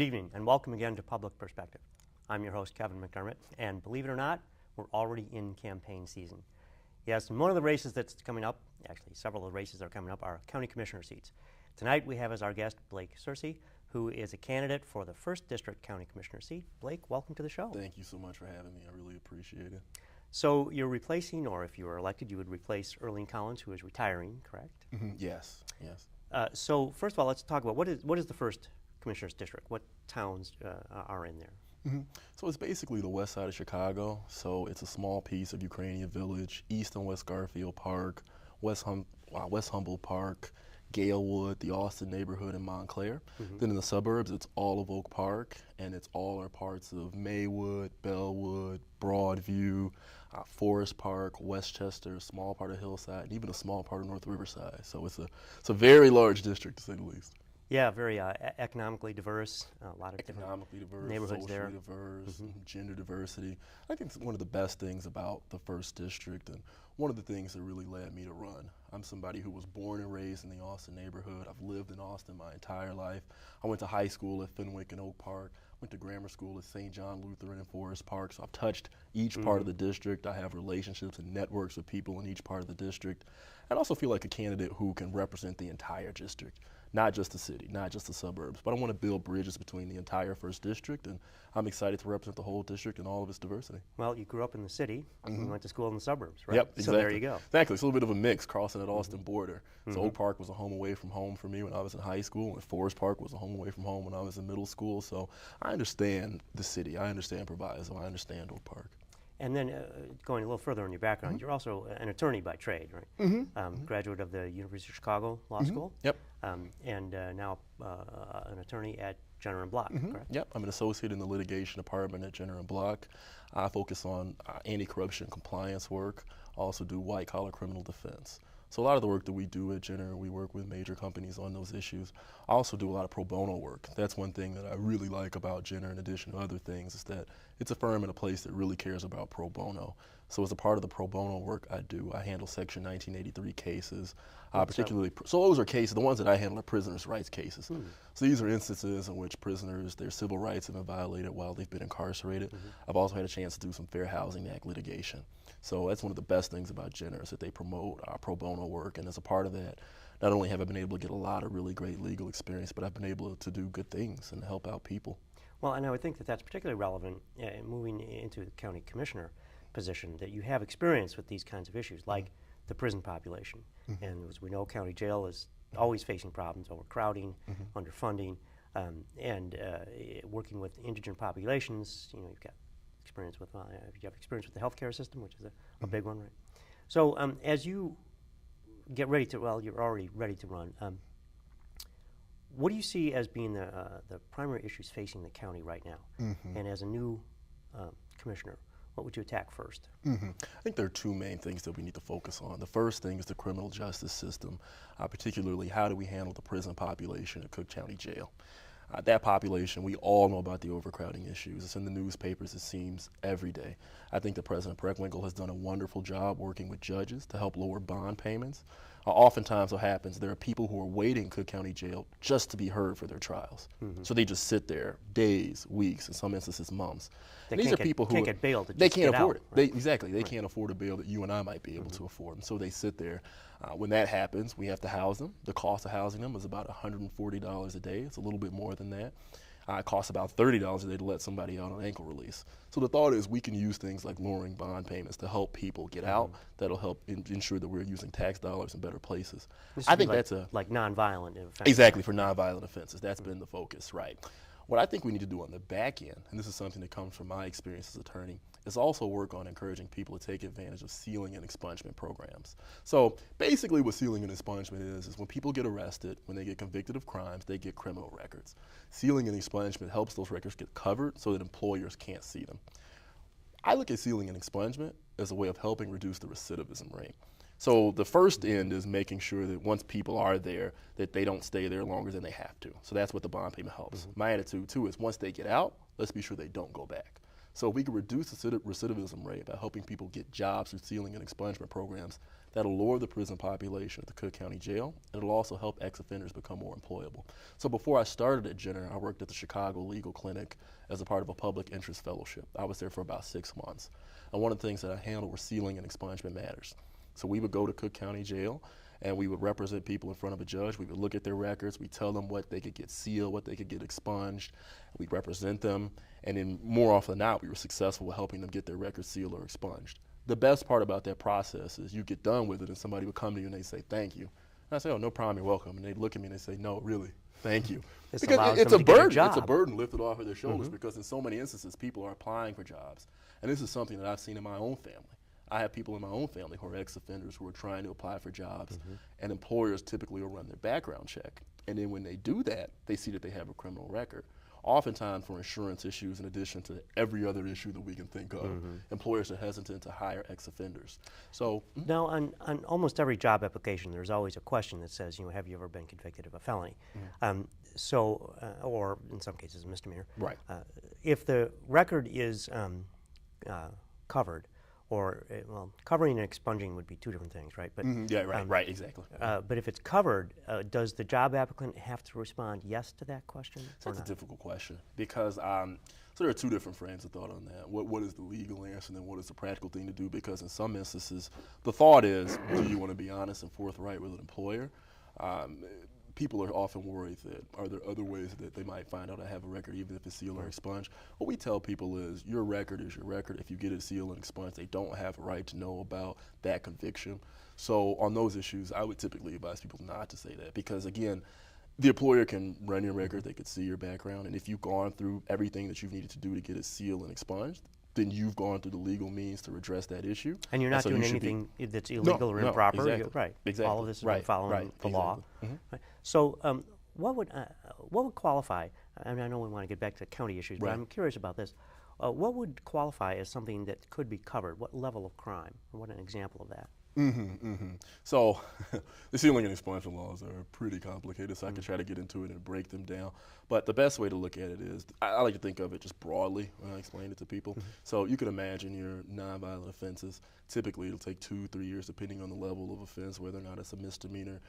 Good evening and welcome again to Public Perspective. I'm your host Kevin McDermott, and believe it or not, we're already in campaign season. Yes, and one of the races that's coming up, actually several of the races that are coming up, are county commissioner seats. Tonight we have as our guest Blake Sercye, who is a candidate for the 1st District County Commissioner seat. Blake, welcome to the show. Thank you so much for having me. I really appreciate it. So you're replacing, or if you were elected, you would replace Erling Collins, who is retiring, correct? Yes, yes. So first of all, let's talk about what is the 1st Commissioner's District? What towns are in there? So it's basically the west side of Chicago. So it's a small piece of Ukrainian Village, East and West Garfield Park, West Humboldt Park, Galewood, the Austin neighborhood, and Montclair. Then in the suburbs, it's all of Oak Park, and it's all our parts of Maywood, Bellwood, Broadview, Forest Park, Westchester, a small part of Hillside, and even a small part of North Riverside. So it's a very large district, to say the least. Yeah, very economically diverse, a lot of different neighborhoods socially there. diverse, gender diversity. I think it's one of the best things about the 1st District, and one of the things that really led me to run. I'm somebody who was born and raised in the Austin neighborhood. I've lived in Austin my entire life. I went to high school at Fenwick and Oak Park, went to grammar school at St. John Lutheran and Forest Park, so I've touched each part of the district. I have relationships and networks with people in each part of the district. I also feel like a candidate who can represent the entire district. Not just the city, not just the suburbs, but I want to build bridges between the entire 1st District, and I'm excited to represent the whole district and all of its diversity. Well, you grew up in the city, and you went to school in the suburbs, right? Yep, exactly. So there you go. Exactly, it's a little bit of a mix crossing that Austin border. So Oak Park was a home away from home for me when I was in high school, and Forest Park was a home away from home when I was in middle school. So I understand the city, I understand Proviso, I understand Oak Park. And then going a little further in your background, you're also an attorney by trade, right? Graduate of the University of Chicago Law School. Yep. And now an attorney at Jenner and Block, correct? Yep, I'm an associate in the litigation department at Jenner and Block. I focus on anti-corruption compliance work. I also do white-collar criminal defense. So a lot of the work that we do at Jenner, we work with major companies on those issues. I also do a lot of pro bono work. That's one thing that I really like about Jenner, in addition to other things, is that it's a firm and a place that really cares about pro bono. So as a part of the pro bono work I do, I handle Section 1983 cases, particularly, so those are cases, the ones that I handle are prisoners' rights cases. So these are instances in which prisoners, their civil rights have been violated while they've been incarcerated. I've also had a chance to do some Fair Housing Act litigation. So that's one of the best things about Jenner, is that they promote our pro bono work, and as a part of that, not only have I been able to get a lot of really great legal experience, but I've been able to do good things and help out people. Well, and I would think that that's particularly relevant moving into the county commissioner position, that you have experience with these kinds of issues, like the prison population. And as we know, county jail is always facing problems, overcrowding, underfunding, and working with indigent populations. You know, you've got experience with you have experience with the healthcare system, which is a big one, right? So as you get ready to, well, you're already ready to run. What do you see as being the primary issues facing the county right now? And as a new commissioner, what would you attack first? I think there are two main things that we need to focus on. The first thing is the criminal justice system, particularly how do we handle the prison population at Cook County Jail. That population, we all know about the overcrowding issues. It's in the newspapers, it seems, every day. I think that President Preckwinkle has done a wonderful job working with judges to help lower bond payments. Oftentimes what happens, there are people who are waiting in Cook County Jail just to be heard for their trials. So they just sit there days, weeks, in some instances months. These are people who can't get bail to they just can't get afford out, it. right? Exactly, they can't afford a bail that you and I might be able to afford. And so they sit there. When that happens, we have to house them. The cost of housing them is about $140 a day. It's a little bit more than that. It costs about $30 a day to let somebody out on ankle release. So the thought is we can use things like lowering bond payments to help people get out. That'll help ensure that we're using tax dollars in better places. I think that's like nonviolent offenses. Exactly, for nonviolent offenses. That's been the focus, right? What I think we need to do on the back end, and this is something that comes from my experience as attorney, is also work on encouraging people to take advantage of sealing and expungement programs. So basically what sealing and expungement is when people get arrested, when they get convicted of crimes, they get criminal records. Sealing and expungement helps those records get covered so that employers can't see them. I look at sealing and expungement as a way of helping reduce the recidivism rate. So the first end is making sure that once people are there, that they don't stay there longer than they have to. So that's what the bond payment helps. My attitude too is once they get out, let's be sure they don't go back. So if we can reduce the recidivism rate by helping people get jobs through sealing and expungement programs, That'll lower the prison population at the Cook County Jail, and it'll also help ex-offenders become more employable. So before I started at Jenner, I worked at the Chicago Legal Clinic as a part of a public interest fellowship. I was there for about 6 months. And one of the things that I handled were sealing and expungement matters. So we would go to Cook County Jail, and we would represent people in front of a judge. We would look at their records. We'd tell them what they could get sealed, what they could get expunged. We'd represent them, and then more often than not, we were successful with helping them get their records sealed or expunged. The best part about that process is you get done with it, and somebody would come to you and they say, "Thank you." And I say, "Oh, no problem, you're welcome." And they'd look at me and they say, "No, really, thank you." This because allows it's them a to get a burden. It's a job. burden lifted off of their shoulders because in so many instances, people are applying for jobs. And this is something that I've seen in my own family. I have people in my own family who are ex-offenders who are trying to apply for jobs, and employers typically will run their background check. And then when they do that, they see that they have a criminal record. Oftentimes for insurance issues, in addition to every other issue that we can think of, employers are hesitant to hire ex-offenders. So now, on almost every job application, there's always a question that says, have you ever been convicted of a felony? Or in some cases, a misdemeanor. Right. If the record is covered, or covering and expunging would be two different things, right? But yeah, right, exactly. But if it's covered, does the job applicant have to respond yes to that question? That's a difficult question because so there are two different frames of thought on that. What is the legal answer, and then what is the practical thing to do? Because in some instances, the thought is, do you want to be honest and forthright with an employer? People are often worried that are there other ways that they might find out I have a record even if it's sealed or expunged. What we tell people is your record is your record. If you get it sealed and expunged, they don't have a right to know about that conviction. So on those issues, I would typically advise people not to say that because again, the employer can run your record, they could see your background, and if you've gone through everything that you've needed to do to get it sealed and expunged, then you've gone through the legal means to redress that issue. And you're not doing anything that's illegal or improper. Exactly. Right. Exactly. All of this is following the law. Mm-hmm. Right. So what would qualify, I mean, I know we want to get back to county issues, but I'm curious about this. What would qualify as something that could be covered? What level of crime? What an example of that? So the sealing and expungement laws are pretty complicated, so I can try to get into it and break them down. But the best way to look at it is, I like to think of it just broadly when I explain it to people. So you can imagine your nonviolent offenses. Typically it'll take 2-3 years, depending on the level of offense, whether or not it's a misdemeanor,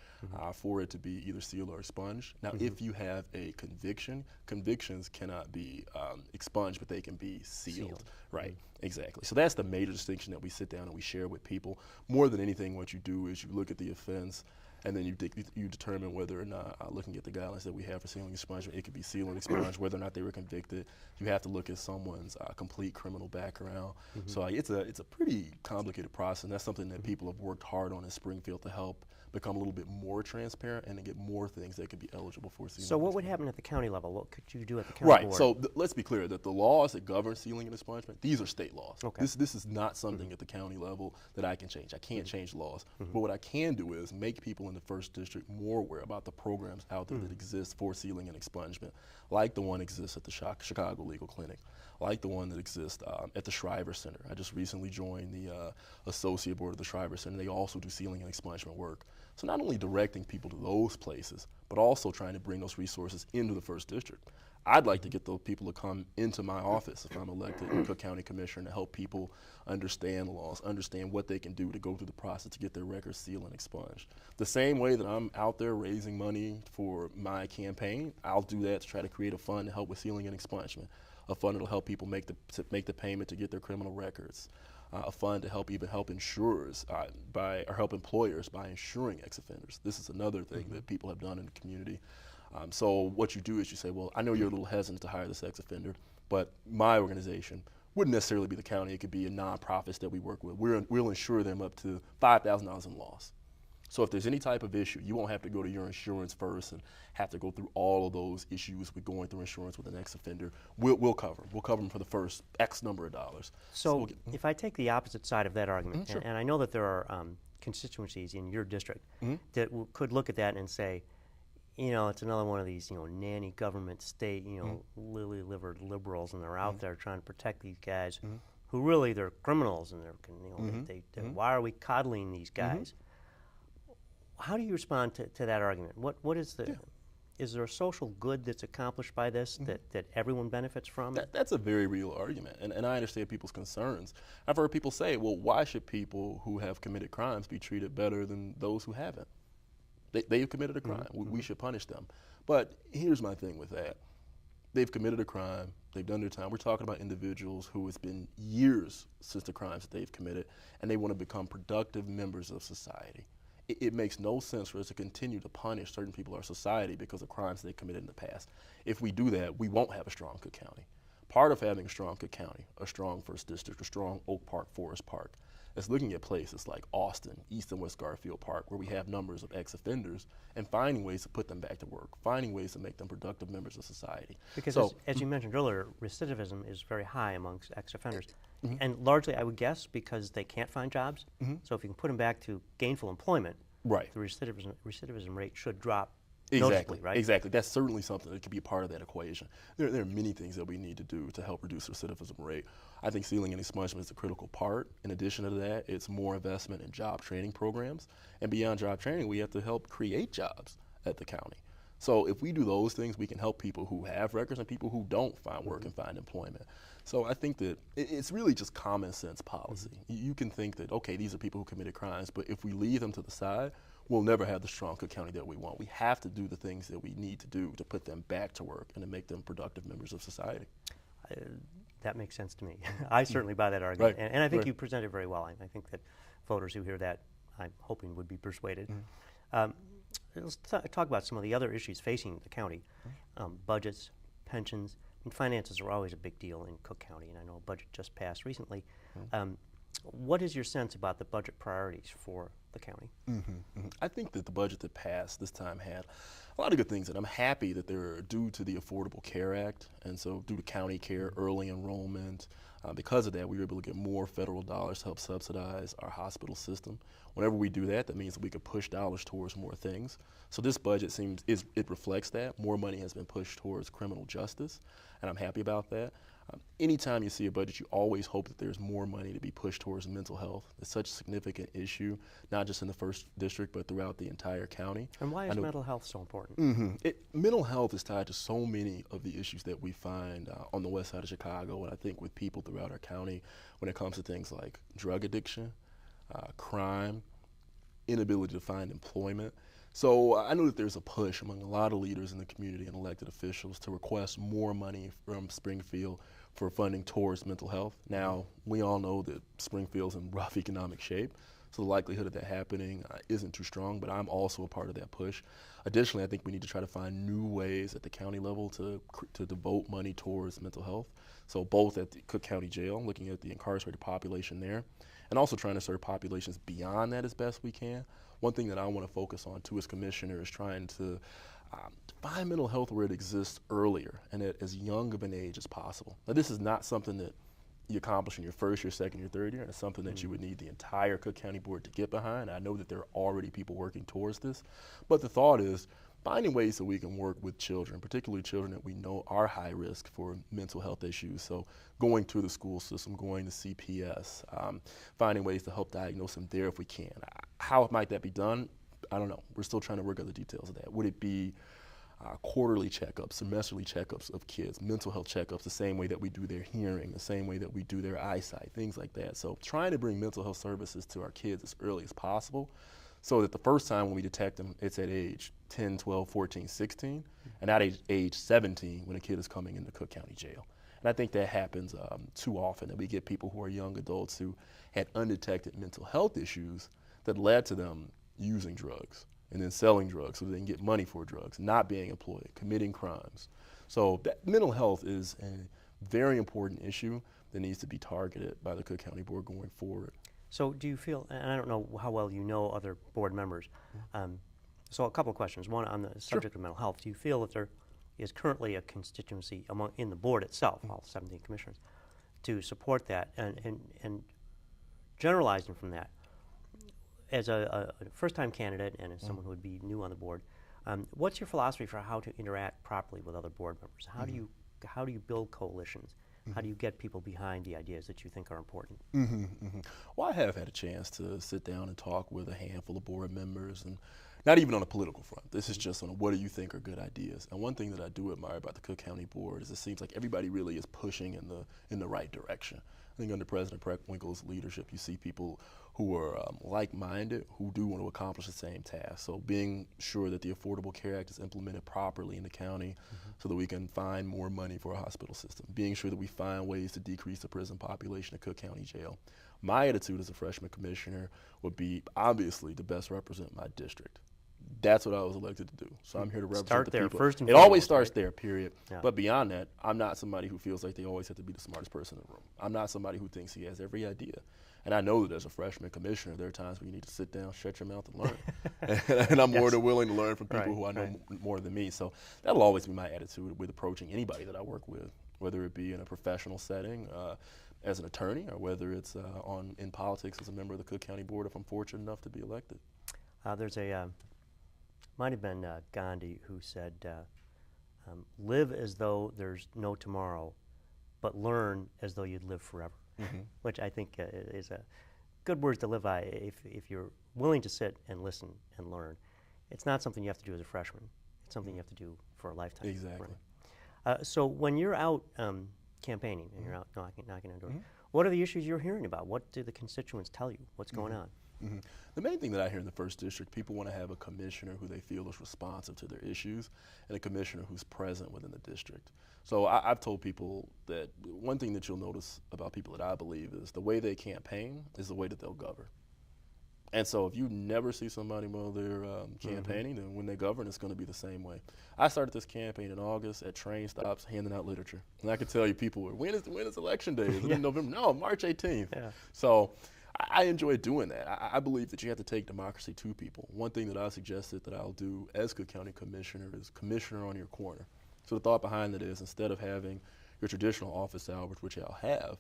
for it to be either sealed or expunged. Now if you have a conviction, convictions cannot be expunged, but they can be sealed. Right, exactly. So that's the major distinction that we sit down and we share with people. More than anything, what you do is you look at the offense, and then you determine whether or not, looking at the guidelines that we have for sealing and expungement, it could be sealed and expunged, whether or not they were convicted. You have to look at someone's complete criminal background. So it's a pretty complicated process, and that's something that people have worked hard on in Springfield to help become a little bit more transparent and to get more things that could be eligible for sealing. So what would happen at the county level? What could you do at the county board? So let's be clear that the laws that govern sealing and expungement, these are state laws. Okay. This is not something at the county level that I can change. I can't change laws. But what I can do is make people in the first district more aware about the programs out there that exist for sealing and expungement, like the one that exists at the Chicago Legal Clinic, like the one that exists at the Shriver Center. I just recently joined the associate board of the Shriver Center. They also do sealing and expungement work. So not only directing people to those places, but also trying to bring those resources into the first district. I'd like to get those people to come into my office if I'm elected Cook County Commissioner to help people understand the laws, understand what they can do to go through the process to get their records sealed and expunged. The same way that I'm out there raising money for my campaign, I'll do that to try to create a fund to help with sealing and expungement, a fund that will help people make the payment to get their criminal records, a fund to help insurers or help employers by insuring ex-offenders. This is another thing that people have done in the community. So what you do is you say, well, I know you're a little hesitant to hire this ex-offender, but my organization wouldn't necessarily be the county. It could be a nonprofits that we work with. We'll insure them up to $5,000 in loss. So if there's any type of issue, you won't have to go to your insurance first and have to go through all of those issues with going through insurance with an ex-offender. We'll cover them. We'll cover them for the first X number of dollars. So if I take the opposite side of that argument, sure. and I know that there are constituencies in your district that could look at that and say, it's another one of these, nanny government state, lily-livered liberals, and they're out there trying to protect these guys who really, they're criminals, and why are we coddling these guys? How do you respond to that argument? What is the is there a social good that's accomplished by this that everyone benefits from? That's a very real argument, and I understand people's concerns. I've heard people say, well, why should people who have committed crimes be treated better than those who haven't? They've committed a crime. We should punish them. But here's my thing with that. They've committed a crime. They've done their time. We're talking about individuals who it's been years since the crimes that they've committed, and they want to become productive members of society. It makes no sense for us to continue to punish certain people in our society because of crimes they committed in the past. If we do that, we won't have a strong Cook County. Part of having a strong Cook County, a strong First District, a strong Oak Park, Forest Park, is looking at places like Austin, East and West Garfield Park, where we have numbers of ex-offenders, and finding ways to put them back to work, finding ways to make them productive members of society. Because as you mentioned earlier, recidivism is very high amongst ex-offenders. And largely, I would guess, because they can't find jobs. So if you can put them back to gainful employment, right, the recidivism rate should drop exactly, noticeably, right? Exactly. That's certainly something that could be a part of that equation. There are many things that we need to do to help reduce recidivism rate. I think sealing and expungement is a critical part. In addition to that, it's more investment in job training programs. And beyond job training, we have to help create jobs at the county. So if we do those things, we can help people who have records and people who don't find work and find employment. So I think that it's really just common sense policy. You can think that, okay, these are people who committed crimes, but if we leave them to the side, we'll never have the strong Cook County that we want. We have to do the things that we need to do to put them back to work and to make them productive members of society. That makes sense to me. I certainly buy that argument. Right. And I think Right. you presented very well. I think that voters who hear that, I'm hoping, would be persuaded. Let's talk about some of the other issues facing the county. Budgets, pensions, and finances are always a big deal in Cook County, and I know a budget just passed recently. What is your sense about the budget priorities for the county? I think that the budget that passed this time had a lot of good things, and I'm happy that they're due to the Affordable Care Act, and so due to county care, early enrollment. Because of that, we were able to get more federal dollars to help subsidize our hospital system. Whenever we do that, that means that we could push dollars towards more things. So this budget it reflects that. More money has been pushed towards criminal justice, and I'm happy about that. Anytime you see a budget, you always hope that there's more money to be pushed towards mental health. It's such a significant issue, not just in the First District, but throughout the entire county. And why is mental health so important? Mental health is tied to so many of the issues that we find on the west side of Chicago, and I think with people throughout our county when it comes to things like drug addiction, crime, inability to find employment. So I know that there's a push among a lot of leaders in the community and elected officials to request more money from Springfield for funding towards mental health. Now, we all know that Springfield's in rough economic shape, so the likelihood of that happening isn't too strong, but I'm also a part of that push. Additionally, I think we need to try to find new ways at the county level to devote money towards mental health. So both at the Cook County Jail, looking at the incarcerated population there, and also trying to serve populations beyond that as best we can. One thing that I want to focus on too as commissioner is trying to find mental health where it exists earlier and at as young of an age as possible. Now, this is not something that you accomplish in your first year, second year, third year, and it's something that you would need the entire Cook County Board to get behind. I know that there are already people working towards this, but the thought is finding ways that we can work with children, particularly children that we know are high risk for mental health issues. So going to the school system, going to CPS, finding ways to help diagnose them there if we can. How might that be done? I don't know. We're still trying to work out the details of that. Would it be quarterly checkups, semesterly checkups of kids, mental health checkups, the same way that we do their hearing, the same way that we do their eyesight, things like that. So trying to bring mental health services to our kids as early as possible so that the first time when we detect them, it's at age 10, 12, 14, 16, and not age 17 when a kid is coming into Cook County Jail. And I think that happens too often, that we get people who are young adults who had undetected mental health issues that led to them using drugs and then selling drugs so they can get money for drugs, not being employed, committing crimes. So that mental health is a very important issue that needs to be targeted by the Cook County Board going forward. So do you feel, and I don't know how well you know other board members, so a couple of questions. One on the subject of mental health. Do you feel that there is currently a constituency in the board itself, all 17 commissioners, to support that? And generalizing from that, as a first-time candidate and as someone who would be new on the board, what's your philosophy for how to interact properly with other board members? How do you build coalitions? How do you get people behind the ideas that you think are important? Well, I have had a chance to sit down and talk with a handful of board members, and not even on a political front. This is just on what do you think are good ideas. And one thing that I do admire about the Cook County Board is it seems like everybody really is pushing in the right direction. I think under President Preckwinkle's leadership, you see people who are like-minded, who do want to accomplish the same task. So being sure that the Affordable Care Act is implemented properly in the county so that we can find more money for our hospital system. Being sure that we find ways to decrease the prison population at Cook County Jail. My attitude as a freshman commissioner would be obviously to best represent my district. That's what I was elected to do. So I'm here to represent the people. First and it always foremost, starts right? there, period. Yeah. But beyond that, I'm not somebody who feels like they always have to be the smartest person in the room. I'm not somebody who thinks he has every idea. And I know that as a freshman commissioner, there are times where you need to sit down, shut your mouth, and learn. And I'm more than willing to learn from people who I know more than me. So that'll always be my attitude with approaching anybody that I work with, whether it be in a professional setting, as an attorney, or whether it's in politics as a member of the Cook County Board if I'm fortunate enough to be elected. There's might have been Gandhi who said, live as though there's no tomorrow, but learn as though you'd live forever, which I think is a good words to live by if you're willing to sit and listen and learn. It's not something you have to do as a freshman. It's something you have to do for a lifetime. Exactly. So when you're out campaigning and you're out knocking on doors, what are the issues you're hearing about? What do the constituents tell you? What's going on? The main thing that I hear in the 1st District, people want to have a commissioner who they feel is responsive to their issues and a commissioner who's present within the district. So I've told people that one thing that you'll notice about people that I believe is the way they campaign is the way that they'll govern. And so if you never see somebody while they're campaigning, then when they govern, it's going to be the same way. I started this campaign in August at train stops handing out literature. And I can tell you people were, when is election day? Is it in November? No, March 18th. Yeah. So I enjoy doing that. I believe that you have to take democracy to people. One thing that I suggested that I'll do as Cook County Commissioner is commissioner on your corner. So the thought behind it is instead of having your traditional office hours, which I'll have,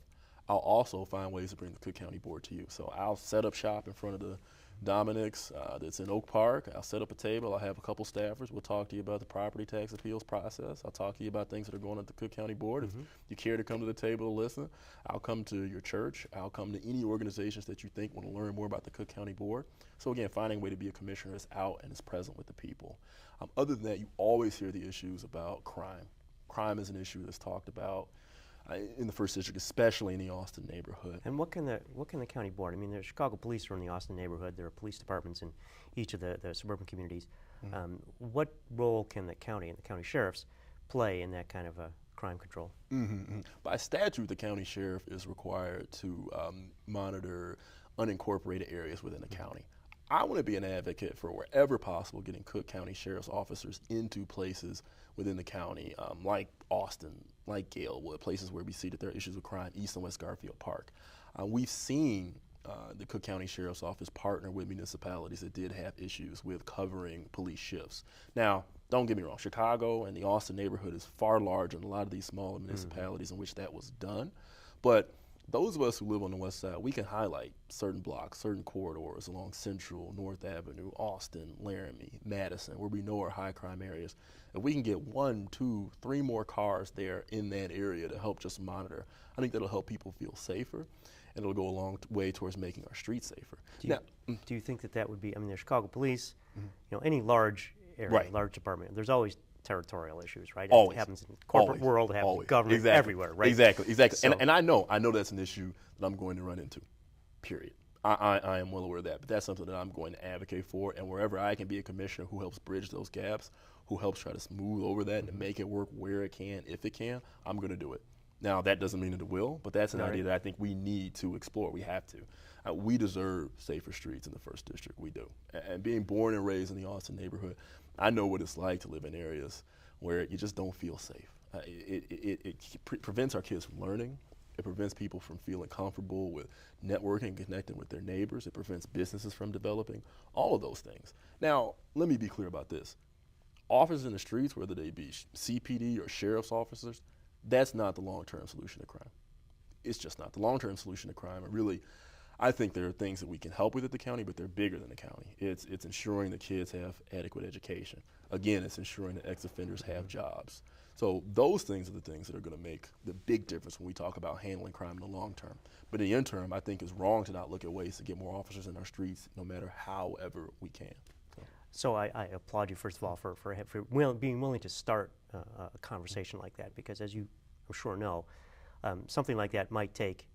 I'll also find ways to bring the Cook County Board to you. So I'll set up shop in front of the Dominic's that's in Oak Park. I'll set up a table. I'll have a couple staffers. We'll talk to you about the property tax appeals process. I'll talk to you about things that are going on at the Cook County Board. If you care to come to the table to listen, I'll come to your church. I'll come to any organizations that you think want to learn more about the Cook County Board. So again, finding a way to be a commissioner that's out and is present with the people. Other than that, you always hear the issues about crime. Crime is an issue that's talked about in the 1st District, especially in the Austin neighborhood. And what can the county board? I mean, the Chicago police are in the Austin neighborhood. There are police departments in each of the suburban communities. What role can the county and the county sheriffs play in that kind of crime control? By statute, the county sheriff is required to monitor unincorporated areas within the county. I want to be an advocate for wherever possible getting Cook County Sheriff's officers into places within the county, like Austin, like Galewood, places where we see that there are issues with crime, East and West Garfield Park. We've seen the Cook County Sheriff's Office partner with municipalities that did have issues with covering police shifts. Now, don't get me wrong, Chicago and the Austin neighborhood is far larger than a lot of these smaller municipalities in which that was done. But those of us who live on the west side, we can highlight certain blocks, certain corridors along Central, North Avenue, Austin, Laramie, Madison, where we know are high crime areas. If we can get 1, 2, 3 more cars there in that area to help just monitor, I think that'll help people feel safer, and it'll go a long way towards making our streets safer. Do you think that would be, I mean, there's Chicago police, you know, any large area, large department, there's always territorial issues, right? Always. It happens in the corporate world, it happens in government, everywhere, right? Exactly. So, and I know that's an issue that I'm going to run into, period. I am well aware of that, but that's something that I'm going to advocate for, and wherever I can be a commissioner who helps bridge those gaps, who helps try to smooth over that and make it work where it can, if it can, I'm going to do it. Now, that doesn't mean that it will, but that's an idea that I think we need to explore. We have to. We deserve safer streets in the 1st District. We do. And being born and raised in the Austin neighborhood, I know what it's like to live in areas where you just don't feel safe. It prevents our kids from learning. It prevents people from feeling comfortable with networking and connecting with their neighbors. It prevents businesses from developing, all of those things. Now, let me be clear about this. Officers in the streets, whether they be CPD or sheriff's officers, that's not the long-term solution to crime. It's just not. The long-term solution to crime, and really, I think there are things that we can help with at the county, but they're bigger than the county. It's ensuring the kids have adequate education. Again, it's ensuring that ex-offenders have jobs. So those things are the things that are going to make the big difference when we talk about handling crime in the long term. But in the interim, I think it's wrong to not look at ways to get more officers in our streets, no matter however we can. So I applaud you, first of all, for being willing to start a conversation like that, because as you, I'm sure, know, something like that might take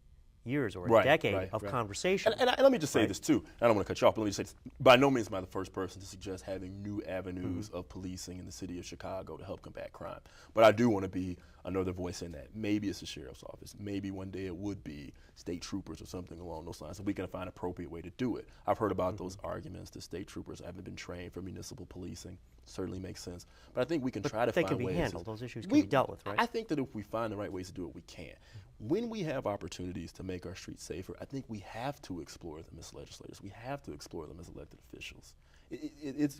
years or a decade of conversation. And let me just say this too. I don't want to cut you off, but let me just say this. By no means am I the first person to suggest having new avenues of policing in the city of Chicago to help combat crime. But I do want to be another voice in that. Maybe it's the sheriff's office. Maybe one day it would be state troopers or something along those lines. And we can find an appropriate way to do it. I've heard about those arguments that state troopers haven't been trained for municipal policing. Certainly makes sense. But I think we can try to find ways. They can be handled. Those issues can be dealt with, right? I think that if we find the right ways to do it, we can. When we have opportunities to make our streets safer, I think we have to explore them as legislators. We have to explore them as elected officials.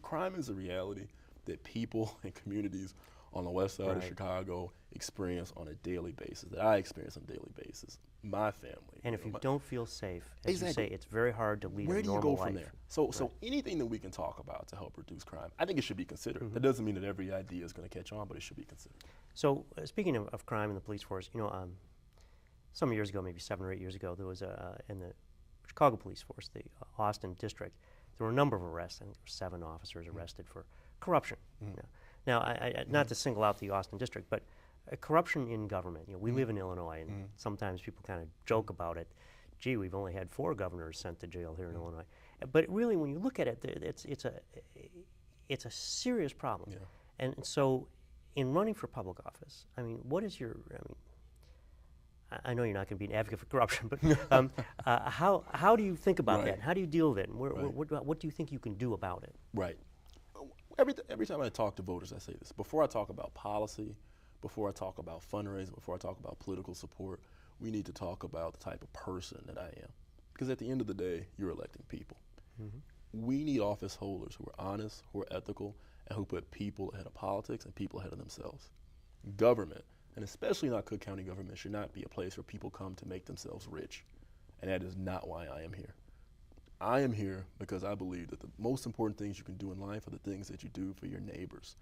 Crime is a reality that people and communities on the west side of Chicago experience on a daily basis, that I experience on a daily basis. My family. And if you don't feel safe, as you say, it's very hard to lead a normal life. Where do you go from there? So anything that we can talk about to help reduce crime, I think it should be considered. That doesn't mean that every idea is going to catch on, but it should be considered. So speaking of crime in the police force, you know, some years ago, maybe 7 or 8 years ago, there was in the Chicago police force, the Austin district, there were a number of arrests. I think there were 7 officers arrested for corruption. You know. Now, not to single out the Austin district, but corruption in government. You know, we live in Illinois, and sometimes people kind of joke about it. Gee, we've only had 4 governors sent to jail here in Illinois. But really, when you look at it, it's a serious problem. Yeah. And so, in running for public office, I mean, what is your? I know you're not going to be an advocate for corruption, but how do you think about that? How do you deal with it? And what do you think you can do about it? Right. Every time I talk to voters, I say this. Before I talk about policy, before I talk about fundraising, before I talk about political support, we need to talk about the type of person that I am. Because at the end of the day, you're electing people. We need office holders who are honest, who are ethical, and who put people ahead of politics and people ahead of themselves. Government, and especially not Cook County government, should not be a place where people come to make themselves rich. And that is not why I am here. I am here because I believe that the most important things you can do in life are the things that you do for your neighbors.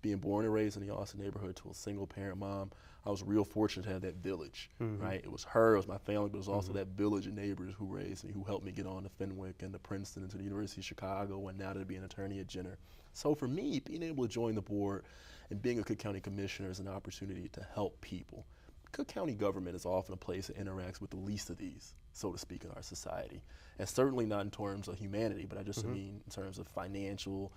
Being born and raised in the Austin neighborhood to a single parent mom, I was real fortunate to have that village, right? It was her, it was my family, but it was also that village of neighbors who raised me, who helped me get on to Fenwick and to Princeton and to the University of Chicago, and now to be an attorney at Jenner. So for me, being able to join the board and being a Cook County commissioner is an opportunity to help people. Cook County government is often a place that interacts with the least of these, so to speak, in our society. And certainly not in terms of humanity, but I just mean in terms of financial,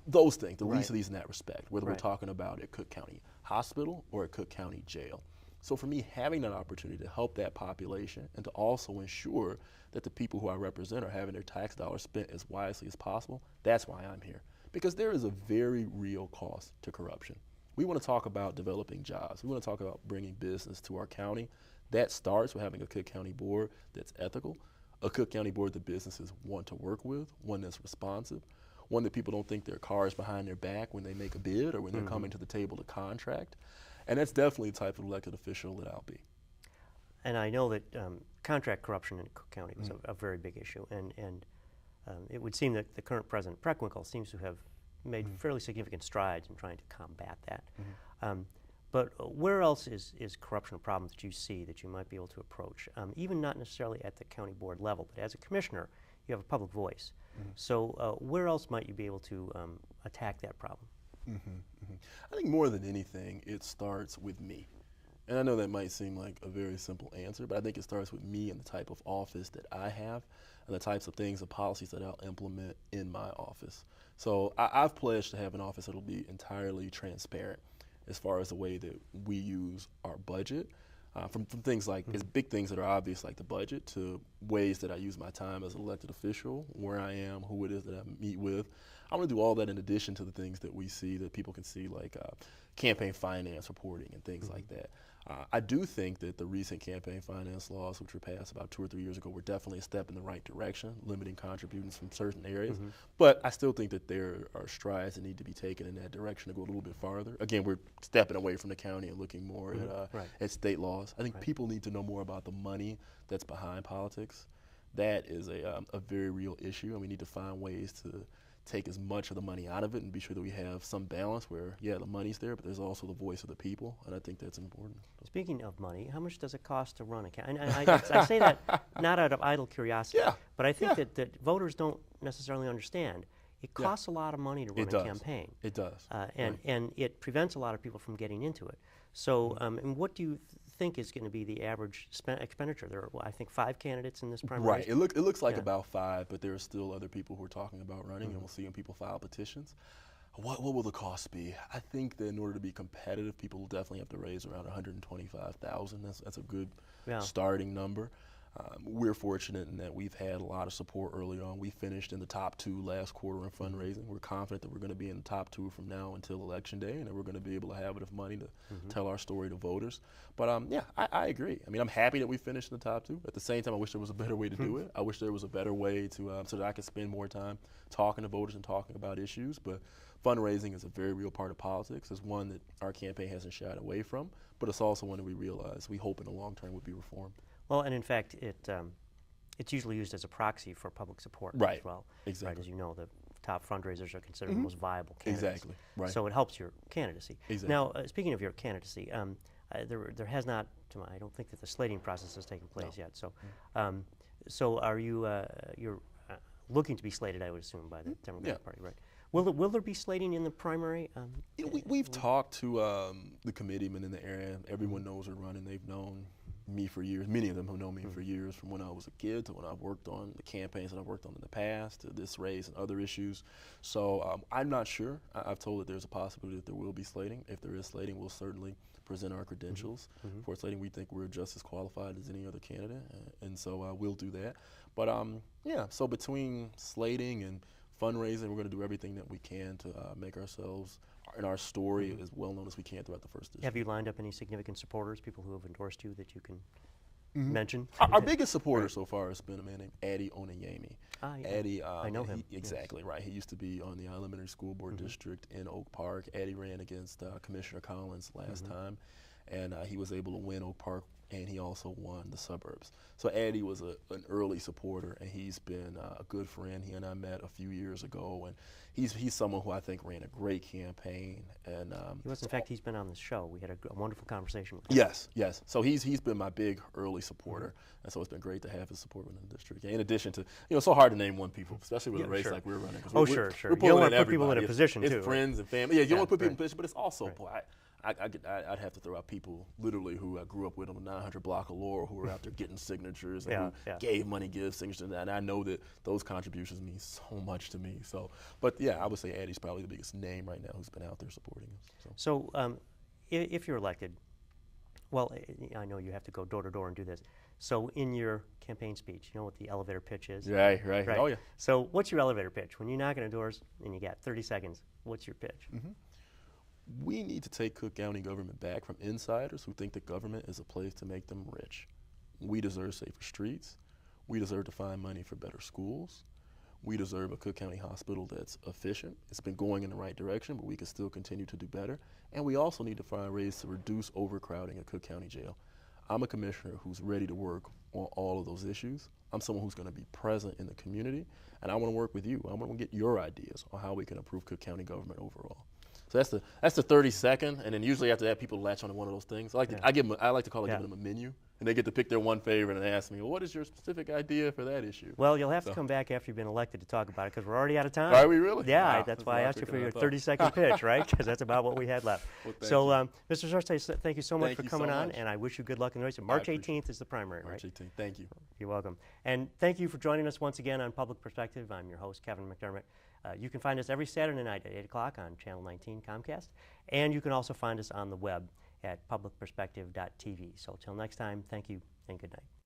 those things, the least of these in that respect, whether we're talking about a Cook County hospital or a Cook County jail. So for me, having that opportunity to help that population and to also ensure that the people who I represent are having their tax dollars spent as wisely as possible, that's why I'm here. Because there is a very real cost to corruption. We want to talk about developing jobs. We want to talk about bringing business to our county. That starts with having a Cook County board that's ethical, a Cook County board that businesses want to work with, one that's responsive, one that people don't think their car is behind their back when they make a bid or when they're coming to the table to contract. And that's definitely the type of elected official that I'll be. And I know that contract corruption in Cook County was a very big issue. And it would seem that the current president, Preckwinkle, seems to have made fairly significant strides in trying to combat that. But where else is corruption a problem that you see that you might be able to approach, even not necessarily at the county board level, but as a commissioner, you have a public voice. So where else might you be able to attack that problem? I think more than anything, it starts with me. And I know that might seem like a very simple answer, but I think it starts with me and the type of office that I have and the types of things and policies that I'll implement in my office. So I've pledged to have an office that will be entirely transparent as far as the way that we use our budget, from things like big things that are obvious like the budget to ways that I use my time as an elected official, where I am, who it is that I meet with. I want to do all that in addition to the things that we see, that people can see, like campaign finance reporting and things like that. I do think that the recent campaign finance laws, which were passed about 2 or 3 years ago, were definitely a step in the right direction, limiting contributions from certain areas. But I still think that there are strides that need to be taken in that direction to go a little bit farther. Again, we're stepping away from the county and looking more at state laws. I think people need to know more about the money that's behind politics. That is a very real issue, and we need to find ways to take as much of the money out of it and be sure that we have some balance where, yeah, the money's there, but there's also the voice of the people, and I think that's important. Speaking of money, how much does it cost to run a county? And I say that not out of idle curiosity, but I think that voters don't necessarily understand. it costs a lot of money to run It a does. campaign. It does. And it prevents a lot of people from getting into it. So, and what do you think is going to be the average expenditure? There are, well, I think, 5 candidates in this primary. Right. It looks like Yeah. about 5, but there are still other people who are talking about running, and we'll see when people file petitions. What will the cost be? I think that in order to be competitive, people will definitely have to raise around $125,000. That's a good starting number. We're fortunate in that we've had a lot of support early on. We finished in the top 2 last quarter in fundraising. We're confident that we're going to be in the top 2 from now until Election Day, and that we're going to be able to have enough money to tell our story to voters. But yeah, I agree. I mean, I'm happy that we finished in the top 2. At the same time, I wish there was a better way to do it. I wish there was a better way to so that I could spend more time talking to voters and talking about issues. But fundraising is a very real part of politics. It's one that our campaign hasn't shied away from, but it's also one that we realize we hope in the long term would be reformed. Well, and in fact, it's usually used as a proxy for public support as well. Exactly. Right, as you know, the top fundraisers are considered the most viable candidates. Exactly. Right. So it helps your candidacy. Exactly. Now, speaking of your candidacy, there has not, I don't think that the slating process has taken place yet. So, so are you you're looking to be slated? I would assume by the Democratic Party, right? Will there be slating in the primary? We've talked to the committeemen in the area. Everyone knows we're running. They've known me for years. Many of them have known me for years, from when I was a kid to when I've worked on the campaigns that I've worked on in the past, to this race and other issues. So I'm not sure. I've told that there's a possibility that there will be slating. If there is slating, we'll certainly present our credentials for slating. We think we're just as qualified as any other candidate, and so we'll do that. But yeah, so between slating and fundraising, we're going to do everything that we can to make ourselves and our story as well known as we can throughout the first district. Have you lined up any significant supporters, people who have endorsed you that you can mention? Our biggest supporter so far has been a man named Addie Onayemi. Addie, I know him. Exactly, right. He used to be on the elementary school board district in Oak Park. Addie ran against Commissioner Collins last time, and he was able to win Oak Park, and he also won the suburbs. So Addie was an early supporter, and he's been a good friend. He and I met a few years ago, and he's someone who I think ran a great campaign. And he was, in fact, he's been on the show. We had a wonderful conversation with him. Yes. So he's been my big early supporter, and so it's been great to have his support within the district. In addition to, it's so hard to name one people, especially with a race like we're running. Oh, sure. You don't want to put people in a position, it's too. Friends and family. Yeah, you don't want to put people in a position, but it's also, boy, I'd have to throw out people literally who I grew up with on the 900 block of Laurel, who were out there getting signatures and who gave money, give signatures, and I know that those contributions mean so much to me. So, but yeah, I would say Addie's probably the biggest name right now who's been out there supporting us. So, if you're elected, well, I know you have to go door to door and do this. So, in your campaign speech, you know what the elevator pitch is? Right. Oh yeah. So, what's your elevator pitch? When you knock on doors and you got 30 seconds, what's your pitch? We need to take Cook County government back from insiders who think that government is a place to make them rich. We deserve safer streets. We deserve to find money for better schools. We deserve a Cook County hospital that's efficient. It's been going in the right direction, but we can still continue to do better. And we also need to find ways to reduce overcrowding at Cook County Jail. I'm a commissioner who's ready to work on all of those issues. I'm someone who's going to be present in the community, and I want to work with you. I want to get your ideas on how we can improve Cook County government overall. So that's the 30-second, and then usually after that, people latch on to one of those things. I like to call it giving them a menu, and they get to pick their one favorite and ask me, well, what is your specific idea for that issue? Well, you'll have to come back after you've been elected to talk about it, because we're already out of time. Are we really? Yeah, that's why I asked you for your 30-second pitch, right? Because that's about what we had left. Well, so, Mr. Sercye, thank you so much for coming on, and I wish you good luck in the race. March 18th is the primary, right? March 18th. Thank you. You're welcome. And thank you for joining us once again on Public Perspective. I'm your host, Kevin McDermott. You can find us every Saturday night at 8 o'clock on Channel 19 Comcast, and you can also find us on the web at publicperspective.tv. So till next time, thank you and good night.